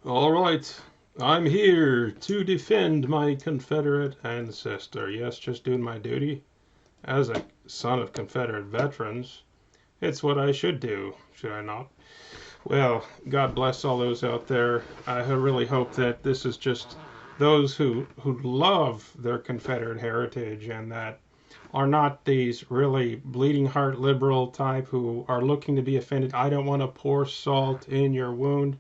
All right, I'm here to defend my Confederate ancestor. Yes, just doing my duty as a son of Confederate veterans. It's what I should do, should I not? Well, God bless all those out there. I really hope that this is just those who love their Confederate heritage and that are not these really bleeding heart liberal type who are looking to be offended. I don't want to pour salt in your wound.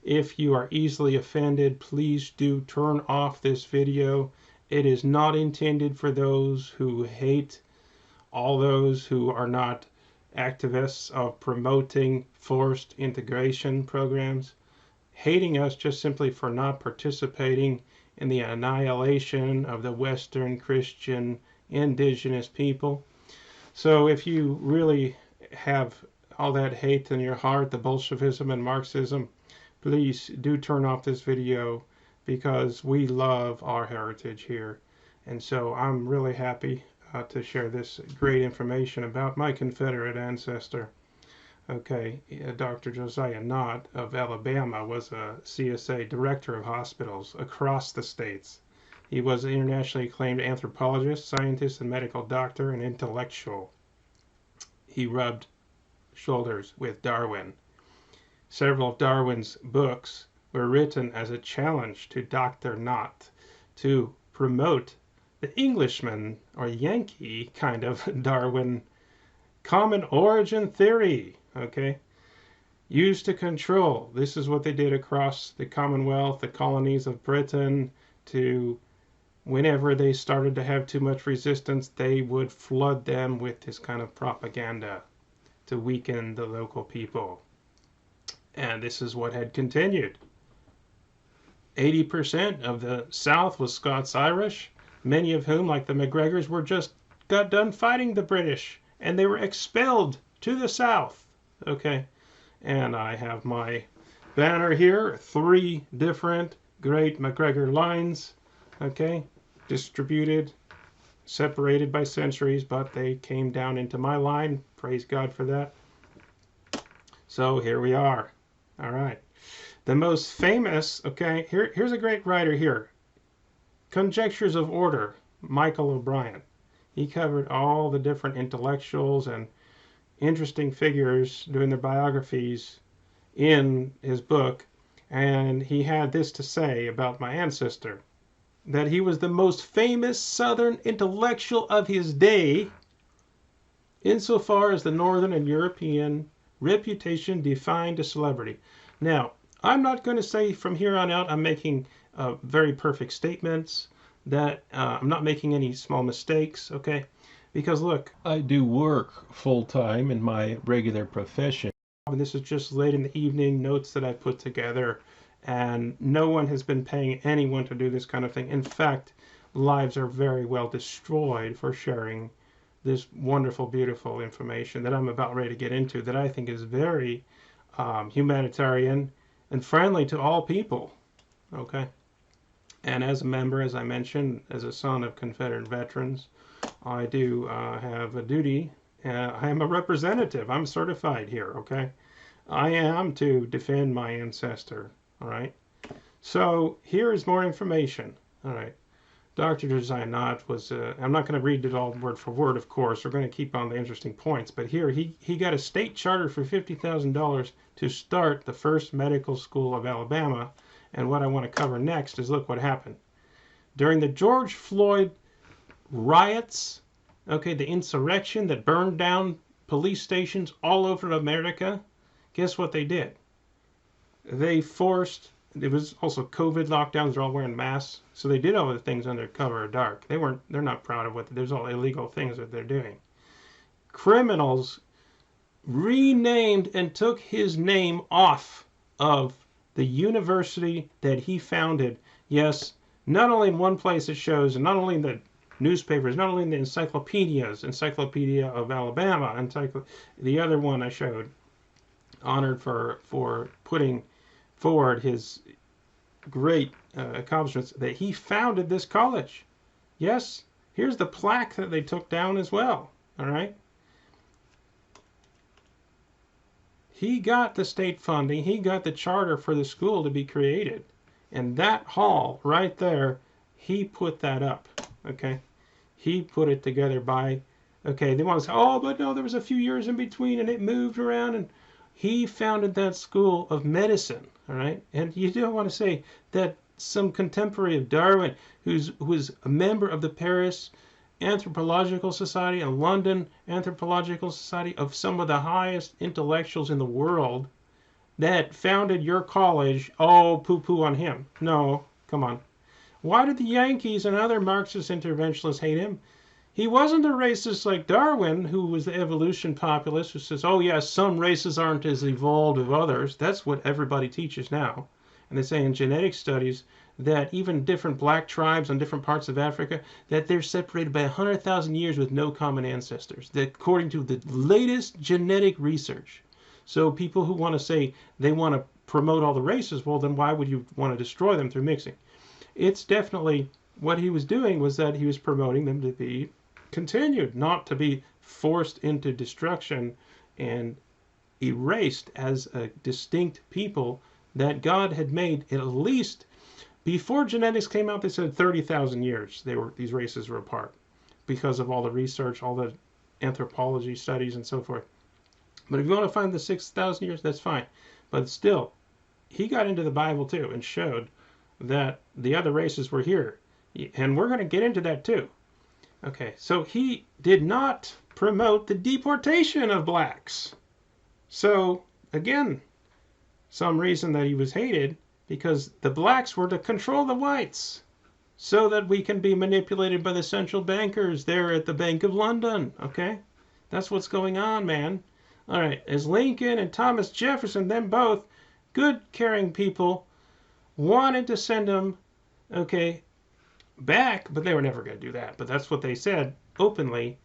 If you are easily offended, please do turn off this video. It is not intended for those who hate all those who are not activists of promoting forced integration programs, hating us just simply for not participating in the annihilation of the Western Christian indigenous people. So if you really have all that hate in your heart, the Bolshevism and Marxism, please do turn off this video because we love our heritage here. And so I'm really happy to share this great information about my Confederate ancestor. Okay, Dr. Josiah Nott of Alabama was a CSA director of hospitals across the states. He was an internationally acclaimed anthropologist, scientist, and medical doctor and intellectual. He rubbed shoulders with Darwin. Several of Darwin's books were written as a challenge to Dr. Nott to promote the Englishman or Yankee kind of Darwin common origin theory, okay? Used to control. This is what they did across the Commonwealth, the colonies of Britain, to whenever they started to have too much resistance, they would flood them with this kind of propaganda to weaken the local people. And this is what had continued. 80% of the South was Scots-Irish, many of whom, like the McGregors, were just got done fighting the British, and they were expelled to the South. Okay, and I have my banner here, 3 different great McGregor lines, okay, distributed, separated by centuries, but they came down into my line. Praise God for that. So here we are. All right. The most famous, okay, here's a great writer here. Conjectures of Order, Michael O'Brien. He covered all the different intellectuals and interesting figures doing their biographies in his book, and he had this to say about my ancestor, that he was the most famous Southern intellectual of his day, insofar as the Northern and European reputation defined a celebrity. Now, I'm not going to say from here on out I'm making very perfect statements, that I'm not making any small mistakes, okay? Because look, I do work full time in my regular profession. And this is just late in the evening, notes that I put together, and no one has been paying anyone to do this kind of thing. In fact, lives are very well destroyed for sharing this wonderful, beautiful information that I'm about ready to get into, that I think is very humanitarian and friendly to all people. Okay. And as a member, as I mentioned, as a son of Confederate veterans, I do have a duty. I am a representative. I'm certified here. Okay. I am to defend my ancestor. All right. So here is more information. All right. Dr. Josiah Nott was, I'm not going to read it all word for word, of course. We're going to keep on the interesting points. But here, he got a state charter for $50,000 to start the first medical school of Alabama. And what I want to cover next is look what happened. During the George Floyd riots, okay, the insurrection that burned down police stations all over America, guess what they did? They forced, it was also COVID lockdowns, they're all wearing masks. So they did all the things under cover of dark. They're not proud of there's all illegal things that they're doing. Criminals renamed and took his name off of the university that he founded. Yes, not only in one place it shows, and not only in the newspapers, not only in the encyclopedias, Encyclopedia of Alabama, the other one I showed, honored for putting forward his great accomplishments, that he founded this college. Yes, here's the plaque that they took down as well. All right. He got the state funding. He got the charter for the school to be created. And that hall right there, he put that up. Okay? He put it together by, okay, they want to say, oh, but no, there was a few years in between and it moved around. And he founded that school of medicine. All right? And you don't want to say that some contemporary of Darwin, who was a member of the Paris Anthropological Society and London Anthropological Society, of some of the highest intellectuals in the world, that founded your college, oh, poo-poo on him. No, come on. Why did the Yankees and other Marxist interventionists hate him? He wasn't a racist like Darwin, who was the evolution populist, who says, oh, yes, some races aren't as evolved as others. That's what everybody teaches now. And they say in genetic studies that even different black tribes on different parts of Africa, that they're separated by 100,000 years with no common ancestors, that according to the latest genetic research. So people who want to say they want to promote all the races, well, then why would you want to destroy them through mixing? It's definitely what he was doing was that he was promoting them to be continued, not to be forced into destruction and erased as a distinct people that God had made at least. Before genetics came out, they said 30,000 years these races were apart because of all the research, all the anthropology studies and so forth. But if you want to find the 6,000 years, that's fine. But still, he got into the Bible too and showed that the other races were here. And we're going to get into that too. Okay, so he did not promote the deportation of blacks. So, again, some reason that he was hated, because the blacks were to control the whites so that we can be manipulated by the central bankers there at the Bank of London. Okay? That's what's going on, man. All right, as Lincoln and Thomas Jefferson, them both good, caring people, wanted to send them, okay, back, but they were never going to do that. But that's what they said openly.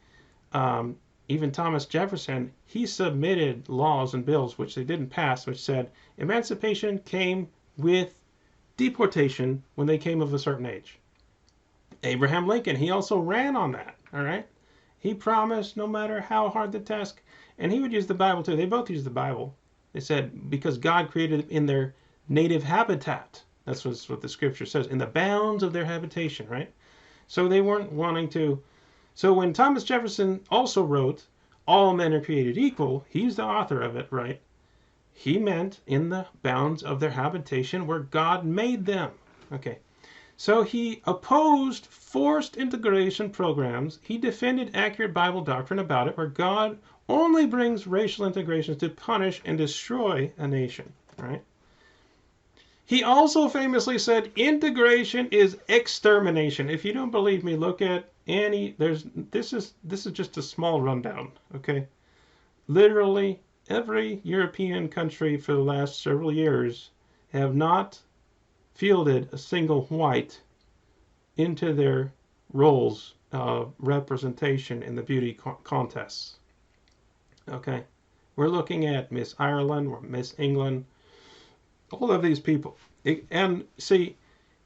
Even Thomas Jefferson, he submitted laws and bills, which they didn't pass, which said emancipation came with deportation when they came of a certain age. Abraham Lincoln, he also ran on that, all right? He promised no matter how hard the task, and he would use the Bible too. They both used the Bible. They said because God created them in their native habitat. That's what the scripture says, in the bounds of their habitation, right? So they weren't wanting to. So when Thomas Jefferson also wrote, all men are created equal, he's the author of it, right? He meant in the bounds of their habitation where God made them. Okay. So he opposed forced integration programs. He defended accurate Bible doctrine about it, where God only brings racial integrations to punish and destroy a nation. Right? He also famously said integration is extermination. If you don't believe me, look at any. This is just a small rundown. Okay, literally every European country for the last several years have not fielded a single white into their roles of representation in the beauty contests. Okay, we're looking at Miss Ireland or Miss England, all of these people. And see,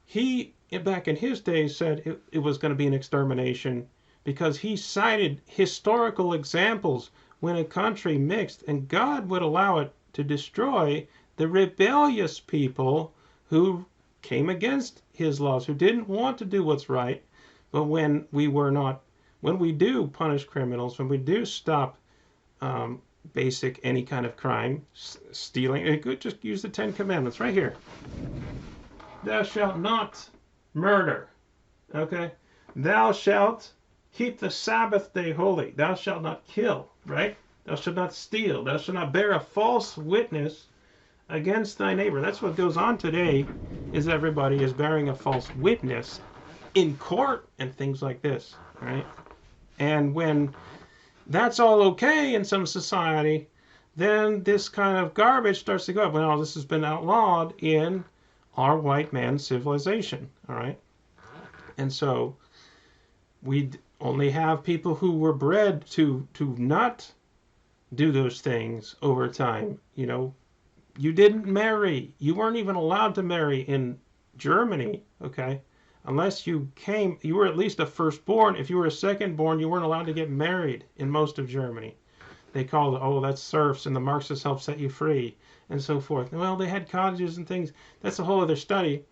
he back in his day said it was going to be an extermination because he cited historical examples when a country mixed, and God would allow it to destroy the rebellious people who came against his laws, who didn't want to do what's right. But when we do punish criminals, when we do stop basic any kind of crime, stealing, it could just use the 10 Commandments right here. Thou shalt not murder. Okay? Thou shalt keep the Sabbath day holy. Thou shalt not kill, right? Thou shalt not steal. Thou shalt not bear a false witness against thy neighbor. That's what goes on today, is everybody is bearing a false witness in court and things like this, right? And when that's all okay in some society, then this kind of garbage starts to go up. Well, this has been outlawed in our white man's civilization, all right? And so we only have people who were bred to not do those things over time. You know, you didn't marry. You weren't even allowed to marry in Germany, okay? Unless you were at least a firstborn. If you were a secondborn, you weren't allowed to get married in most of Germany. They called it, oh, that's serfs, and the Marxists helped set you free, and so forth. Well, they had cottages and things. That's a whole other study.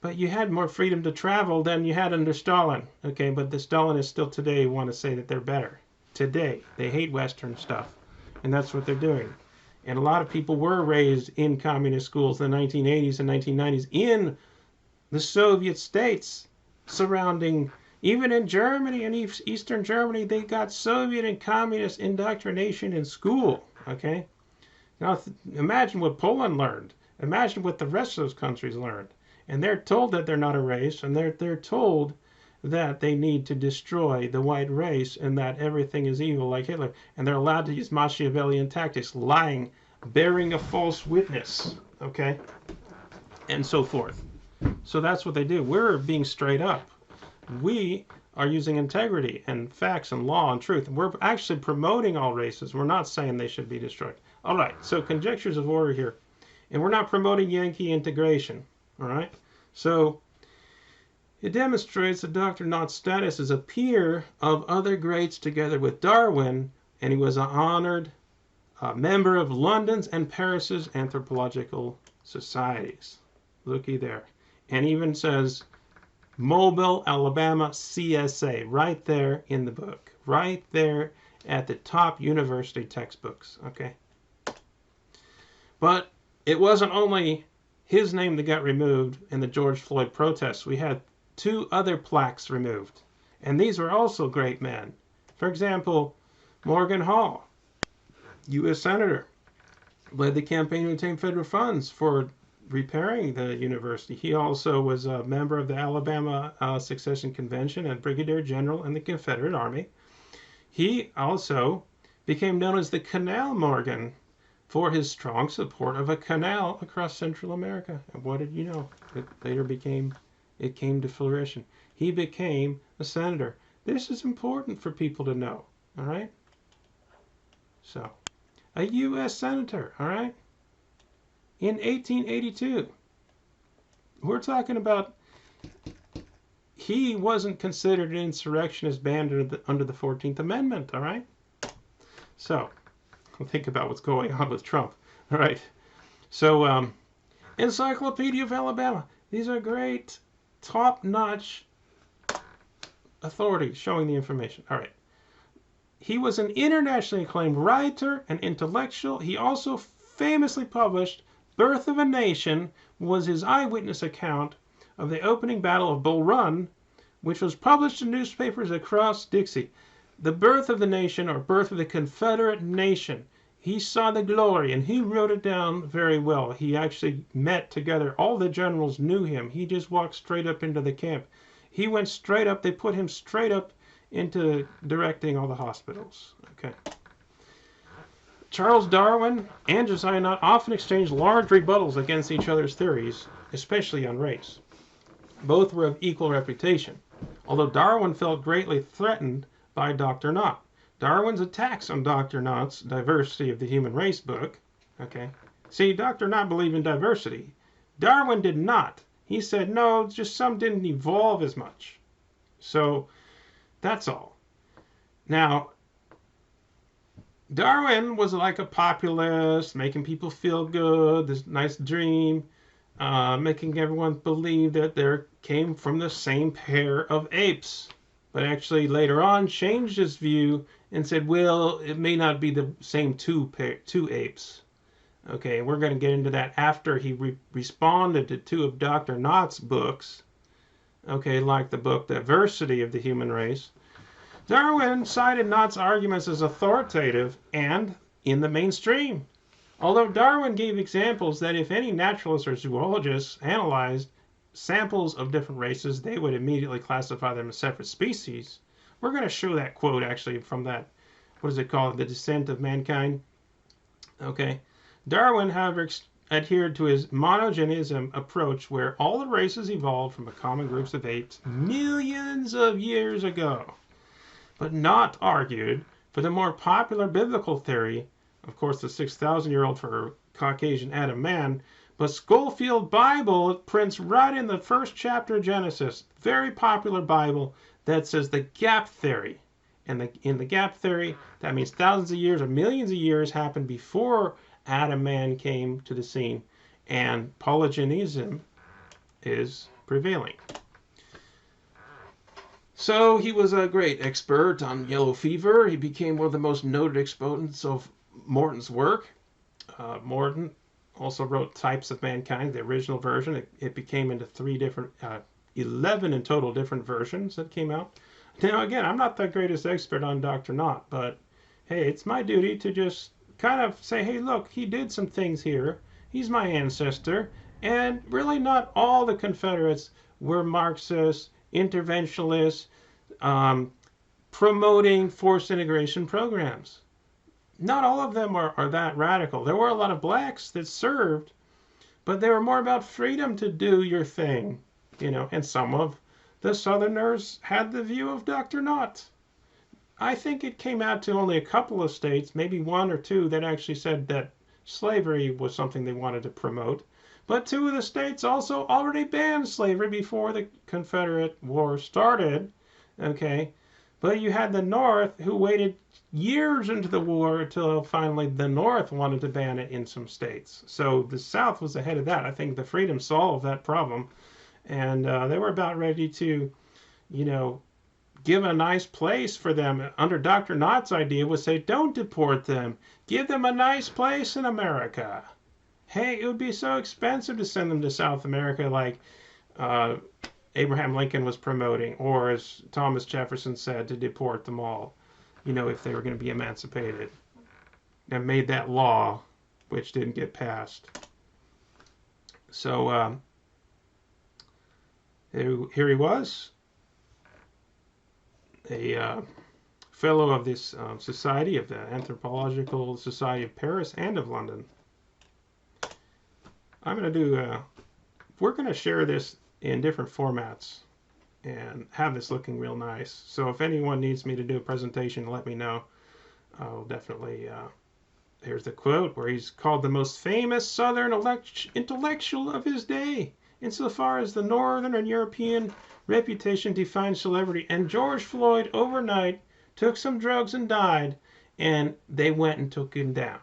But you had more freedom to travel than you had under Stalin. Okay, but the Stalinists still today want to say that they're better. Today, they hate Western stuff, and that's what they're doing. And a lot of people were raised in communist schools in the 1980s and 1990s in the Soviet states surrounding, even in Germany and Eastern Germany, they got Soviet and communist indoctrination in school. Okay? Now, imagine what Poland learned. Imagine what the rest of those countries learned. And they're told that they're not a race, and they're told that they need to destroy the white race and that everything is evil like Hitler. And they're allowed to use Machiavellian tactics, lying, bearing a false witness, okay, and so forth. So that's what they do. We're being straight up. We are using integrity and facts and law and truth. We're actually promoting all races. We're not saying they should be destroyed. All right, so conjectures of order here. And we're not promoting Yankee integration. All right, so it demonstrates that Dr. Knott's status as a peer of other greats together with Darwin, and he was an honored member of London's and Paris's anthropological societies. Looky there. And even says Mobile, Alabama, CSA, right there in the book, right there at the top university textbooks, okay? But it wasn't only his name that got removed in the George Floyd protests. We had 2 other plaques removed, and these were also great men. For example, Morgan Hall, U.S. Senator, led the campaign to obtain federal funds for repairing the university. He also was a member of the Alabama Secession Convention and Brigadier General in the Confederate Army. He also became known as the Canal Morgan for his strong support of a canal across Central America. And what did you know? It later came to fruition. He became a senator. This is important for people to know, all right? So, a U.S. senator, all right? In 1882. We're talking about, he wasn't considered an insurrectionist band under the 14th Amendment, all right? So, think about what's going on with Trump, all right? So, Encyclopedia of Alabama. These are great, top-notch authorities showing the information. All right. He was an internationally acclaimed writer and intellectual. He also famously published Birth of a Nation, was his eyewitness account of the opening battle of Bull Run, which was published in newspapers across Dixie. The Birth of the Nation, or Birth of the Confederate Nation. He saw the glory, and he wrote it down very well. He actually met together. All the generals knew him. He just walked straight up into the camp. He went straight up. They put him straight up into directing all the hospitals. Okay. Charles Darwin and Josiah Nutt often exchanged large rebuttals against each other's theories, especially on race. Both were of equal reputation, although Darwin felt greatly threatened by Dr. Nutt. Darwin's attacks on Dr. Nutt's Diversity of the Human Race book, okay? See, Dr. Nutt believed in diversity. Darwin did not. He said, no, just some didn't evolve as much. So, that's all. Now, Darwin was like a populist, making people feel good, this nice dream, making everyone believe that they came from the same pair of apes. But actually later on changed his view and said, well, it may not be the same two apes. Okay, we're going to get into that after he responded to 2 of Dr. Knott's books, okay, like the book Diversity of the Human Race. Darwin cited Knott's arguments as authoritative and in the mainstream. Although Darwin gave examples that if any naturalist or zoologist analyzed samples of different races, they would immediately classify them as separate species. We're going to show that quote actually from that, what is it called, The Descent of Mankind. Okay. Darwin, however, adhered to his monogenism approach where all the races evolved from a common group of apes millions of years ago. But Knott argued for the more popular biblical theory, of course the 6,000-year-old for Caucasian Adam man, but Schofield Bible prints right in the first chapter of Genesis, very popular Bible, that says the gap theory. And in the gap theory, that means thousands of years or millions of years happened before Adam man came to the scene, and polygenism is prevailing. So he was a great expert on yellow fever. He became one of the most noted exponents of Morton's work. Morton also wrote Types of Mankind, the original version. It became into 11 in total different versions that came out. Now, again, I'm not the greatest expert on Dr. Knott, but hey, it's my duty to just kind of say, hey, look, he did some things here. He's my ancestor. And really not all the Confederates were Marxists, interventionists, promoting forced integration programs. Not all of them are that radical. There were a lot of blacks that served, but they were more about freedom to do your thing, and some of the Southerners had the view of Dr. Knott. I think it came out to only a couple of states, maybe one or two, that actually said that slavery was something they wanted to promote. But 2 of the states also already banned slavery before the Confederate War started. Okay, but you had the North who waited years into the war until finally the North wanted to ban it in some states. So the South was ahead of that. I think the freedom solved that problem, and they were about ready to, give a nice place for them. Under Dr. Knott's idea was say, don't deport them, give them a nice place in America. Hey, it would be so expensive to send them to South America like Abraham Lincoln was promoting, or as Thomas Jefferson said, to deport them all, if they were going to be emancipated. And made that law, which didn't get passed. So here he was, a fellow of this society, of the Anthropological Society of Paris and of London. I'm going to do, we're going to share this in different formats and have this looking real nice. So if anyone needs me to do a presentation, let me know. I'll definitely, here's the quote where he's called the most famous Southern intellectual of his day, insofar as the Northern and European reputation defined celebrity. And George Floyd overnight took some drugs and died, and they went and took him down.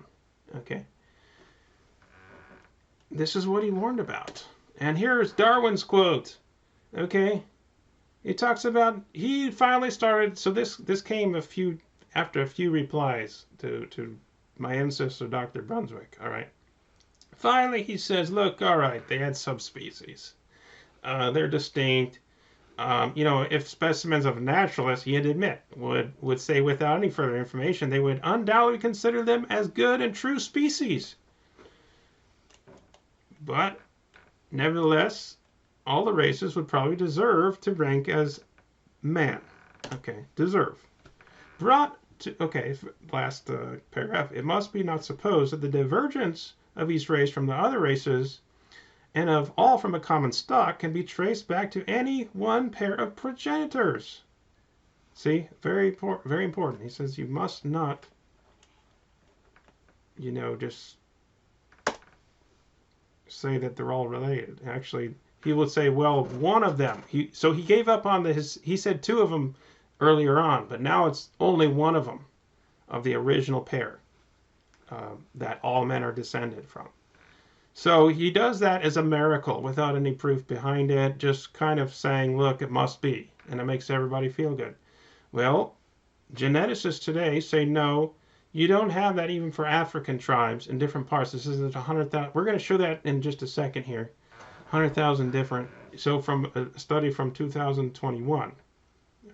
Okay. This is what he warned about. And here's Darwin's quote. Okay. He talks about, he finally started, so this came after a few replies to my ancestor, Dr. Brunswick, all right. Finally, he says, look, all right, they had subspecies. They're distinct. If specimens of naturalists, he'd admit, would say without any further information, they would undoubtedly consider them as good and true species. But nevertheless, all the races would probably deserve to rank as man. Okay, deserve. Brought to, okay, last paragraph. It must be not supposed that the divergence of each race from the other races, and of all from a common stock, can be traced back to any one pair of progenitors. See, very important. He says you must not, just say that they're all related. Actually, he would say, well, one of them. So he gave up on he said 2 of them earlier on, but now it's only one of them, of the original pair, that all men are descended from. So he does that as a miracle without any proof behind it, just kind of saying, look, it must be, and it makes everybody feel good. Well, geneticists today say no, you don't have that even for African tribes in different parts. This isn't 100,000. We're going to show that in just a second here. 100,000 different. So from a study from 2021,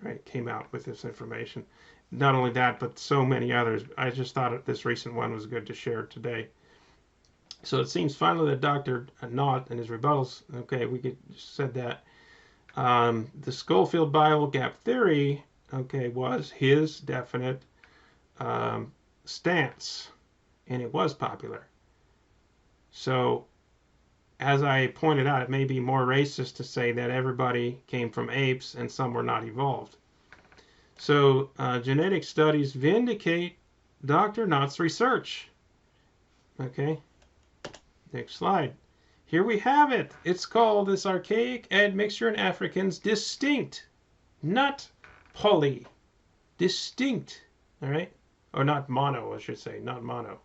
right, came out with this information. Not only that, but so many others. I just thought this recent one was good to share today. So it seems finally that Dr. Knott and his rebuttals, okay, we said that. The Schofield Bible gap theory, okay, was his definite stance, and it was popular. So, as I pointed out, it may be more racist to say that everybody came from apes and some were not evolved. So, genetic studies vindicate Dr. Knott's research. Okay, next slide. Here we have it. It's called this archaic admixture in Africans distinct, not poly. distinct, all right? Or not mono, I should say, not mono.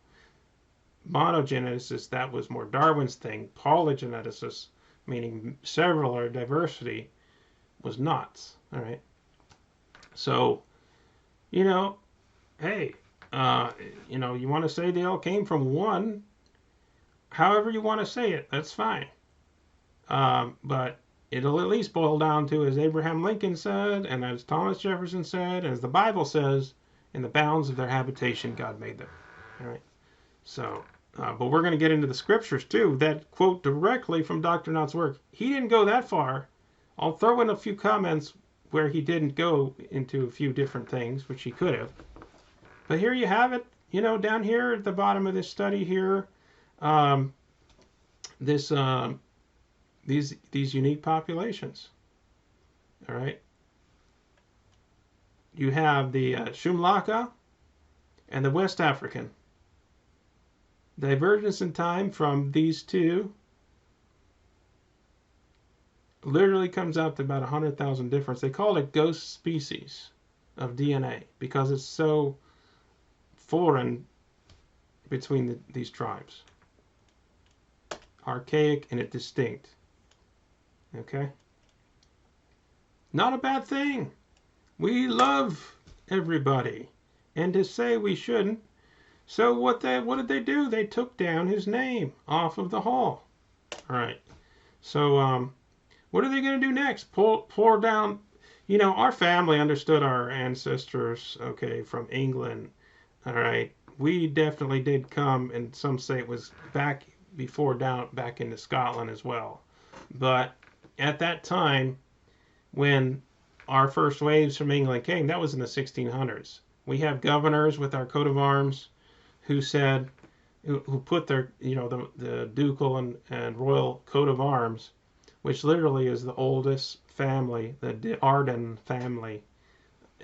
Monogenesis, that was more Darwin's thing. Polygenesis, meaning several or diversity, was not, all right? So, you know, hey, you want to say they all came from one, however you want to say it, that's fine. But it'll at least boil down to, as Abraham Lincoln said, and as Thomas Jefferson said, and as the Bible says, in the bounds of their habitation, God made them. All right. So, but we're going to get into the scriptures too that quote directly from Dr. Knott's work. He didn't go that far. I'll throw in a few comments where he didn't go into a few different things, which he could have. But here you have it. Down here at the bottom of this study here, these unique populations. All right. You have the Shumlaka and the West African. Divergence in time from these two literally comes out to about 100,000 difference. They call it ghost species of DNA because it's so foreign between these tribes. Archaic and distinct. Okay? Not a bad thing. We love everybody. And to say we shouldn't. So what did they do? They took down his name off of the hall. All right. So what are they going to do next? Pour down. Our family understood our ancestors, okay, from England. All right. We definitely did come, and some say it was back into Scotland as well. But at that time, when our first waves from England came, that was in the 1600s. We have governors with our coat of arms who put their, the ducal and royal coat of arms, which literally is the oldest family, the Arden family,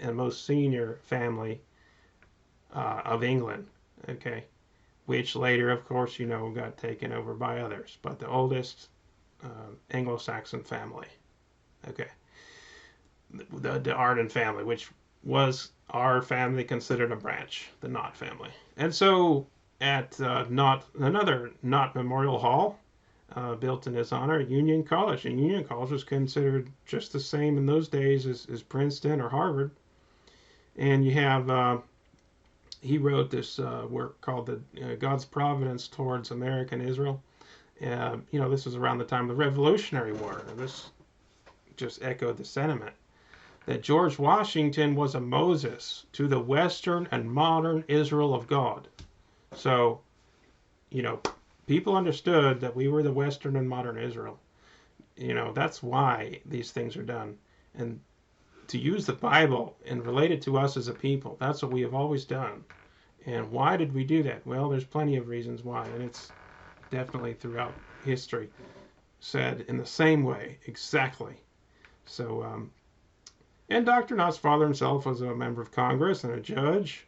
and most senior family of England, okay, which later, of course, got taken over by others, but the oldest Anglo-Saxon family, okay, the Arden family, which was our family considered a branch, the Knott family. And so at another Knott Memorial Hall, built in his honor, Union College. And Union College was considered just the same in those days as Princeton or Harvard. And you have, he wrote this work called God's Providence Towards American Israel. This was around the time of the Revolutionary War. And this just echoed the sentiment that George Washington was a Moses to the Western and modern Israel of God. So, people understood that we were the Western and modern Israel. That's why these things are done. And to use the Bible and relate it to us as a people, that's what we have always done. And why did we do that? Well, there's plenty of reasons why, and it's definitely throughout history said in the same way, exactly. So, and Dr. Knott's father himself was a member of Congress and a judge.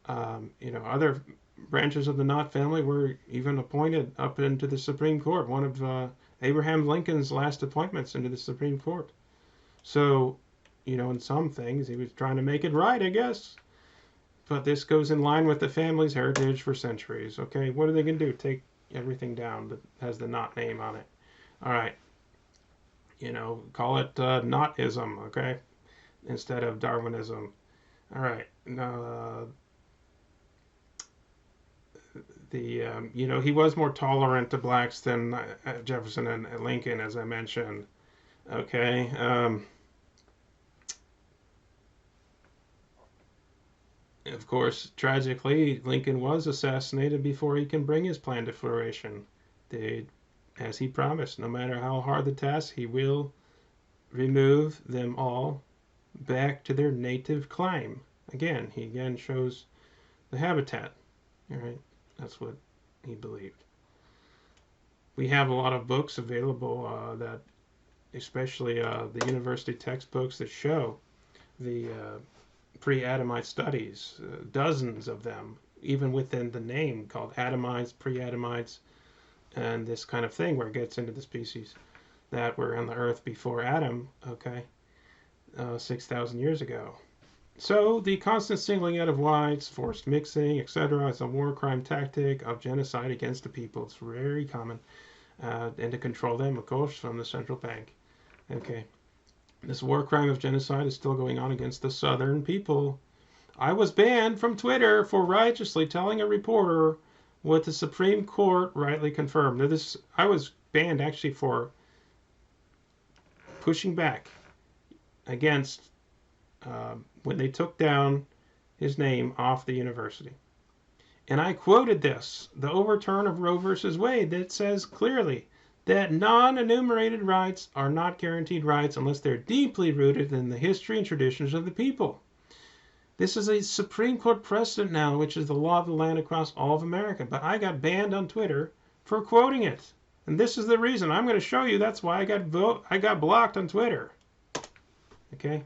Other branches of the Knott family were even appointed up into the Supreme Court, one of Abraham Lincoln's last appointments into the Supreme Court. So, in some things, he was trying to make it right, I guess. But this goes in line with the family's heritage for centuries. Okay, what are they going to do? Take everything down that has the Knott name on it. All right. Call it Knottism, okay, instead of Darwinism. All right. He was more tolerant to blacks than Jefferson and Lincoln, as I mentioned. Okay. Of course, tragically, Lincoln was assassinated before he can bring his plan to fruition. As he promised, no matter how hard the task, he will remove them all back to their native clime. He shows the habitat. All right, that's what he believed. We have a lot of books available that, especially the university textbooks that show the pre-Adamite studies, dozens of them, even within the name called Adamites, pre-Adamites, and this kind of thing where it gets into the species that were on the earth before Adam, okay, 6,000 years ago. So the constant singling out of whites, forced mixing, etc., is a war crime tactic of genocide against the people. It's very common, and to control them, of course, from the central bank. Okay, this war crime of genocide is still going on against the Southern people. I was banned from Twitter for righteously telling a reporter what the Supreme Court rightly confirmed. Now, I was banned actually for pushing back against when they took down his name off the university. And I quoted this, the overturn of Roe versus Wade, that says clearly that non-enumerated rights are not guaranteed rights unless they're deeply rooted in the history and traditions of the people. This is a Supreme Court precedent now, which is the law of the land across all of America. But I got banned on Twitter for quoting it. And this is the reason. I'm going to show you that's why I got blocked on Twitter. Okay?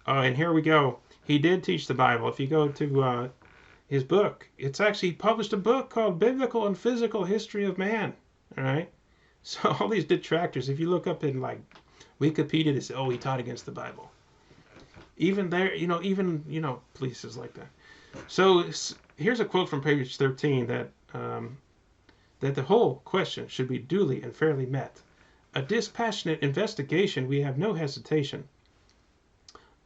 And here we go. He did teach the Bible. If you go to his book, it's actually published a book called Biblical and Physical History of Man. All right? So all these detractors, if you look up in like Wikipedia, they say, oh, he taught against the Bible. Even there, places like that. So here's a quote from page 13 that the whole question should be duly and fairly met. A dispassionate investigation, we have no hesitation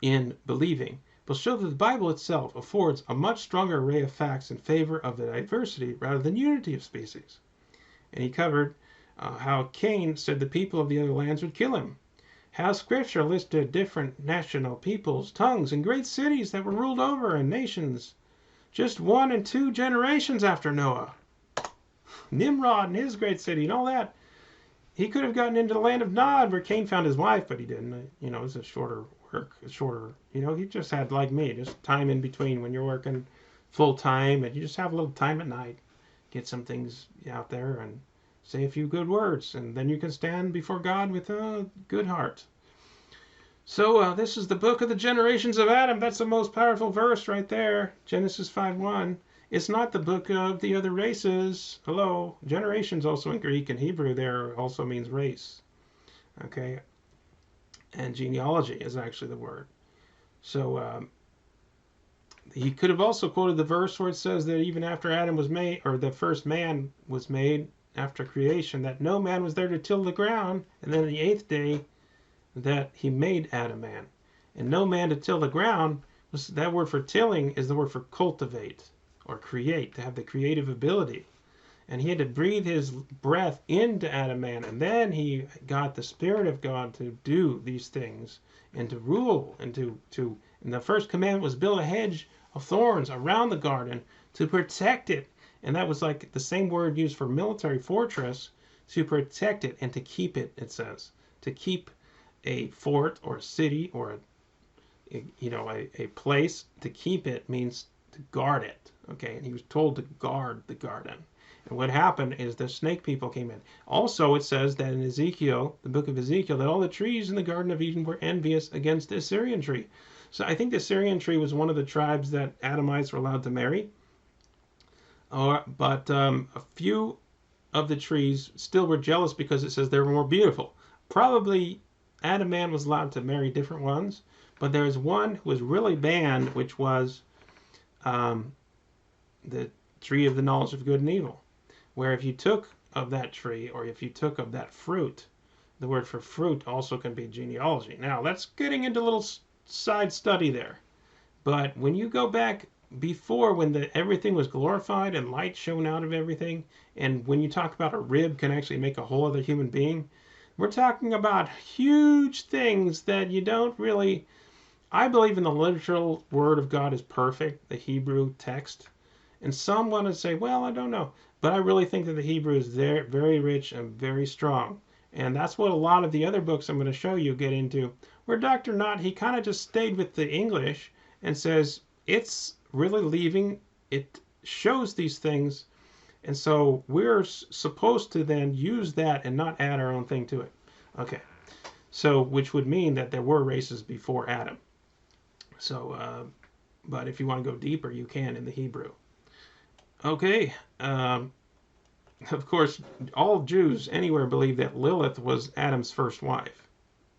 in believing, will show that the Bible itself affords a much stronger array of facts in favor of the diversity rather than unity of species. And he covered how Cain said the people of the other lands would kill him. How Scripture listed different national peoples, tongues, and great cities that were ruled over in nations just 1 and 2 generations after Noah. Nimrod and his great city and all that. He could have gotten into the land of Nod where Cain found his wife, but he didn't. It was a shorter work. He just had, like me, just time in between when you're working full time and you just have a little time at night. Get some things out there and say a few good words, and then you can stand before God with a good heart. So this is the book of the generations of Adam. That's the most powerful verse right there, Genesis 5:1. It's not the book of the other races. Hello. Generations also in Greek and Hebrew there also means race. Okay. And genealogy is actually the word. So he could have also quoted the verse where it says that even after Adam was made, or the first man was made after creation, that no man was there to till the ground, and then the 8th day that he made Adam man. And no man to till the ground, that word for tilling is the word for cultivate or create, to have the creative ability. And he had to breathe his breath into Adam man, and then he got the Spirit of God to do these things and to rule and and the first commandment was build a hedge of thorns around the garden to protect it. And that was like the same word used for military fortress, to protect it and to keep it, it says. To keep a fort or a city or a place, to keep it means to guard it. Okay, and he was told to guard the garden. And what happened is the snake people came in. Also, it says that in Ezekiel, the book of Ezekiel, that all the trees in the Garden of Eden were envious against the Assyrian tree. So I think the Assyrian tree was one of the tribes that Adamites were allowed to marry. But a few of the trees still were jealous because it says they were more beautiful. Probably Adam man was allowed to marry different ones, but there was one who was really banned, which was the tree of the knowledge of good and evil, where if you took of that tree or if you took of that fruit, the word for fruit also can be genealogy. Now that's getting into a little side study there, but when you go back before, when everything was glorified and light shone out of everything, and when you talk about a rib can actually make a whole other human being, we're talking about huge things that you don't really. I believe in the literal word of God is perfect, the Hebrew text. And some want to say, well, I don't know. But I really think that the Hebrew is there, very rich and very strong. And that's what a lot of the other books I'm going to show you get into. Where Dr. Knott, he kind of just stayed with the English and says, it's really leaving, it shows these things. And so we're supposed to then use that and not add our own thing to it. Okay. So, which would mean that there were races before Adam. So, but if you want to go deeper, you can in the Hebrew. Okay. Of course, all Jews anywhere believe that Lilith was Adam's first wife,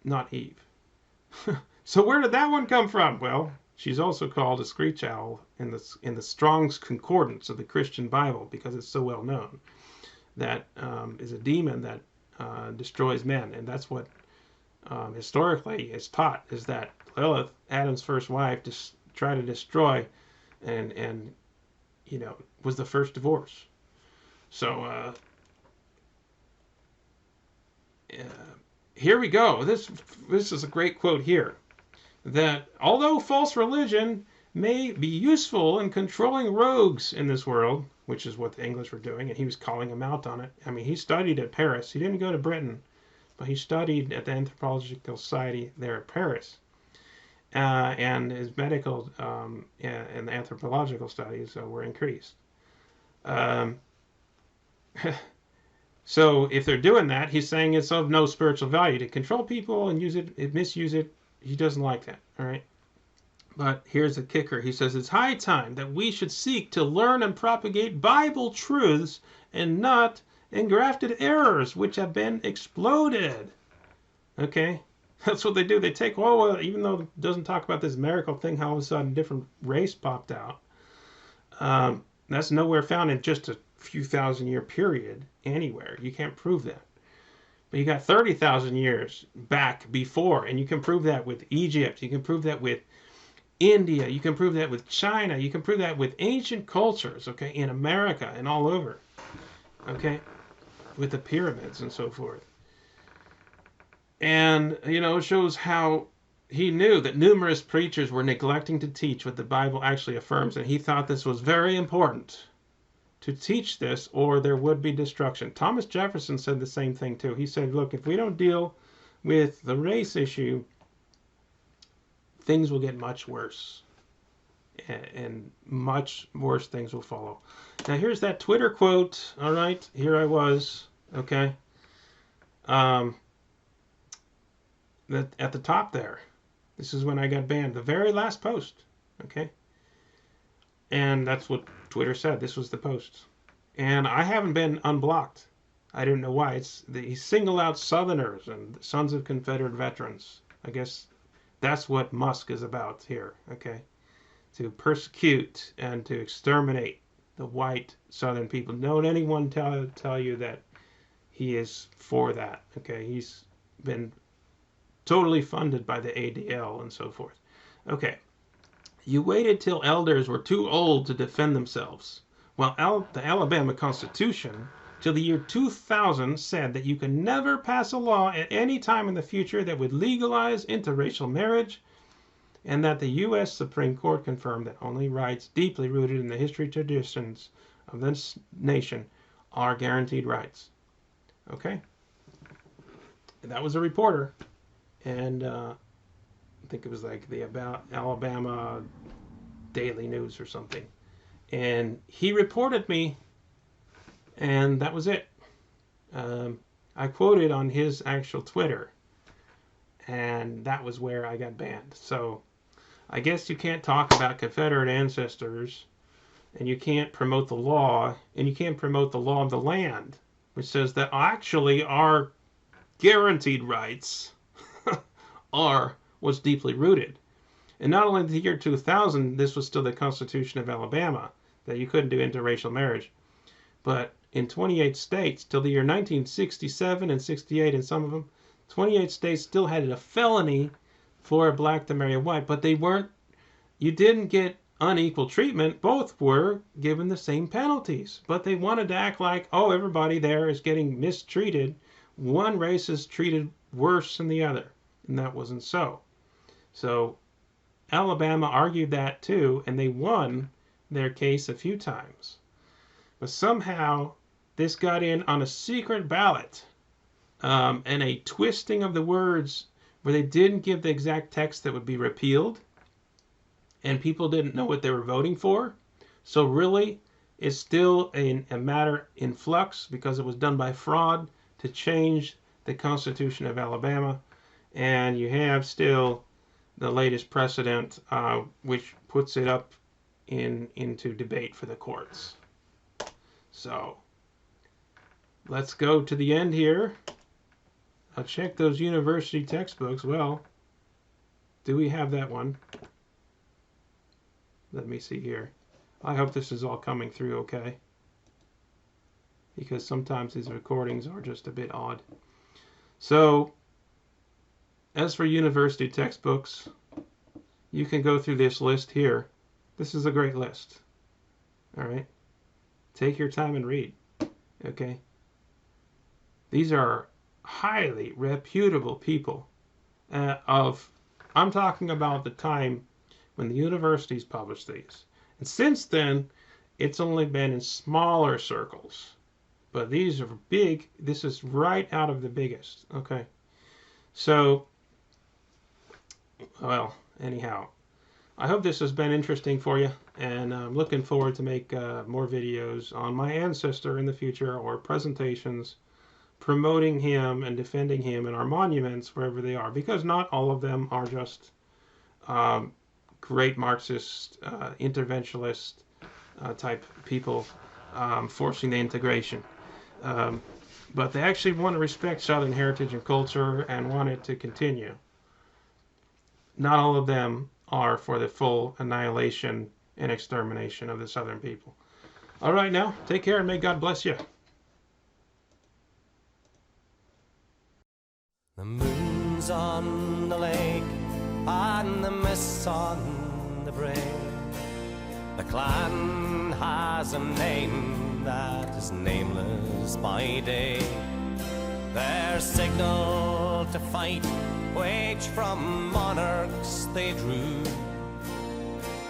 not Eve. So where did that one come from? Well, She's also called a screech owl in the Strong's Concordance of the Christian Bible because it's so well known. That is a demon that destroys men, and that's what historically is taught, is that Lilith, Adam's first wife, just tried to destroy, and was the first divorce. So here we go. This is a great quote here. That although false religion may be useful in controlling rogues in this world, which is what the English were doing, and he was calling them out on it. I mean, he studied at Paris. He didn't go to Britain, but he studied at the Anthropological Society there at Paris. And his medical and anthropological studies were increased. So if they're doing that, he's saying it's of no spiritual value to control people and misuse it. He doesn't like that, all right? But here's the kicker. He says, it's high time that we should seek to learn and propagate Bible truths and not engrafted errors which have been exploded. Okay? That's what they do. They take, even though it doesn't talk about this miracle thing, how all of a sudden a different race popped out. That's nowhere found in just a few thousand-year period anywhere. You can't prove that. But you got 30,000 years back before, and you can prove that with Egypt. You can prove that with India. You can prove that with China. You can prove that with ancient cultures, okay, in America and all over, okay, with the pyramids and so forth. And, it shows how he knew that numerous preachers were neglecting to teach what the Bible actually affirms, and he thought this was very important to teach this, or there would be destruction. Thomas Jefferson said the same thing too. He said, look, if we don't deal with the race issue, things will get much worse. And much worse things will follow. Now here's that Twitter quote. All right, here I was. Okay. That at the top there. This is when I got banned. The very last post. Okay. And that's what Twitter said. This was the post. And I haven't been unblocked. I don't know why. He singled out Southerners and sons of Confederate veterans. I guess that's what Musk is about here. Okay. To persecute and to exterminate the white Southern people. Don't anyone tell you that he is for that. Okay. He's been totally funded by the ADL and so forth. Okay. You waited till elders were too old to defend themselves. Well, the Alabama Constitution, till the year 2000, said that you could never pass a law at any time in the future that would legalize interracial marriage, and that the U.S. Supreme Court confirmed that only rights deeply rooted in the history traditions of this nation are guaranteed rights. Okay? That was a reporter, and I think it was like the About Alabama Daily News or something. And he reported me, and that was it. I quoted on his actual Twitter, and that was where I got banned. So I guess you can't talk about Confederate ancestors, and you can't promote the law, and you can't promote the law of the land, which says that actually our guaranteed rights was deeply rooted. And not only in the year 2000, this was still the Constitution of Alabama, that you couldn't do interracial marriage, but in 28 states, till the year 1967 and 68 in some of them, 28 states still had it a felony for a black to marry a white, but you didn't get unequal treatment. Both were given the same penalties, but they wanted to act like, everybody there is getting mistreated. One race is treated worse than the other, and that wasn't so. So Alabama argued that too, and they won their case a few times. But somehow this got in on a secret ballot, and a twisting of the words where they didn't give the exact text that would be repealed, and people didn't know what they were voting for. So really, it's still a matter in flux because it was done by fraud to change the Constitution of Alabama, and you have still the latest precedent, which puts it up into debate for the courts. So let's go to the end here. I'll check those university textbooks. Well, do we have that one? Let me see here. I hope this is all coming through okay, because sometimes these recordings are just a bit odd. So, as for university textbooks, you can go through this list here. This is a great list. All right? Take your time and read. Okay? These are highly reputable people I'm talking about the time when the universities published these. And since then, it's only been in smaller circles. But these are big. This is right out of the biggest. Okay. So, well, anyhow, I hope this has been interesting for you. And I'm looking forward to make more videos on my ancestor in the future, or presentations promoting him and defending him in our monuments wherever they are, because not all of them are just great Marxist, interventionist type people forcing the integration. But they actually want to respect Southern heritage and culture and want it to continue. Not all of them are for the full annihilation and extermination of the Southern people. All right, now, take care and may God bless you. The moon's on the lake and the mist's on the brae. The clan has a name that is nameless by day. Their signal to fight, which from monarchs they drew,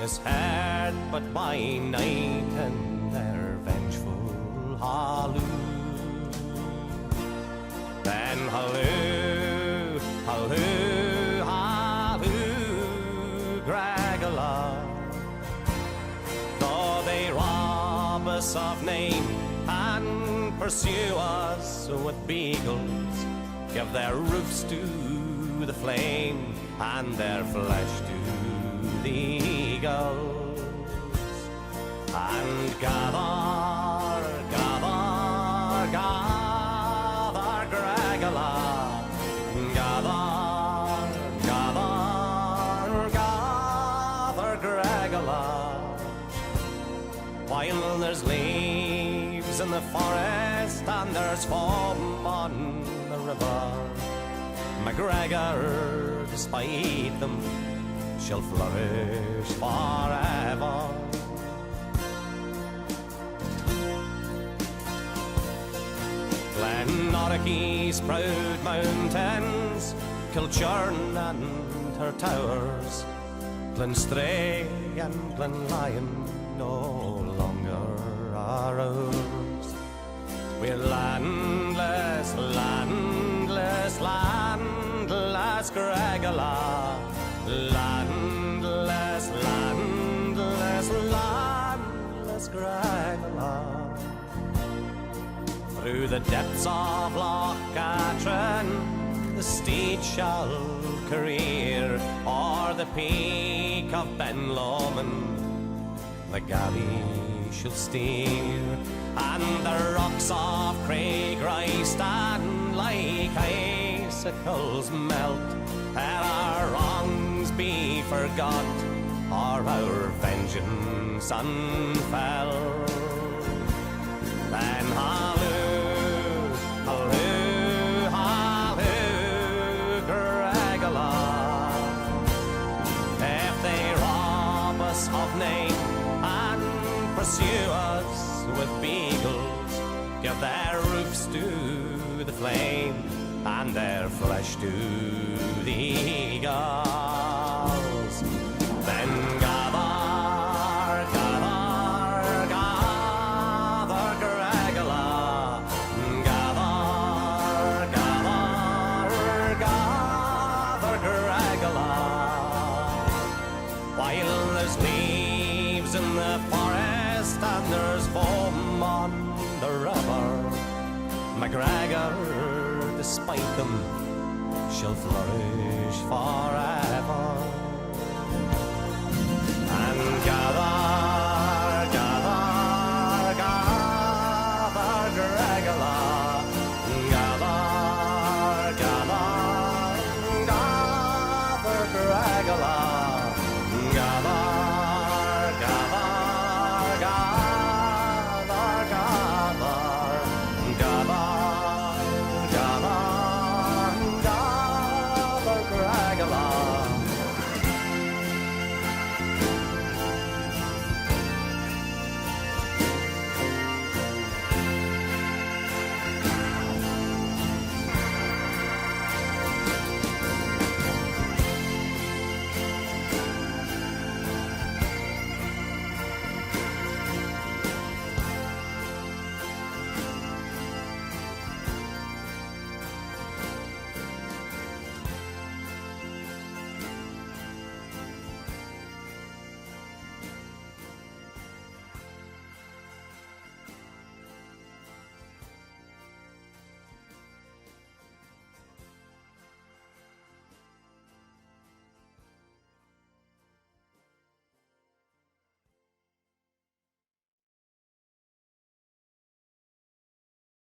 is heard but by night in their vengeful halloo. Then halloo, halloo, halloo, Gregala. Though they rob us of name and pursue us with beagles, give their roofs to the flame and their flesh to the eagles. And gather, gather, gather, Gregala. Gather, gather, gather, Gregala. While there's leaves in the forest and there's foam on the river, MacGregor, despite them, shall flourish forever. Glenorchy's proud mountains, Kilchurn and her towers, Glenstray and Glenlyon no longer are ours. We're landless, landless, landless, Gregala. Landless, landless, landless, Gregala. Through the depths of Loch Atran the steed shall career, o'er the peak of Ben Lomond the galley shall steer. And the rocks of Craigrye stand like icicles melt, ere our wrongs be forgot, or our vengeance unfell. Then halloo, halloo, halloo, Gregala. If they rob us of name and pursue us with beagles, give their roofs to the flame and their flesh to the eagles. Then gather, gather, gather, Gregala. Gather, gather, gather, Gregala. While there's leaves in the forest and there's foam on the river, MacGregor, despite them, shall flourish forever.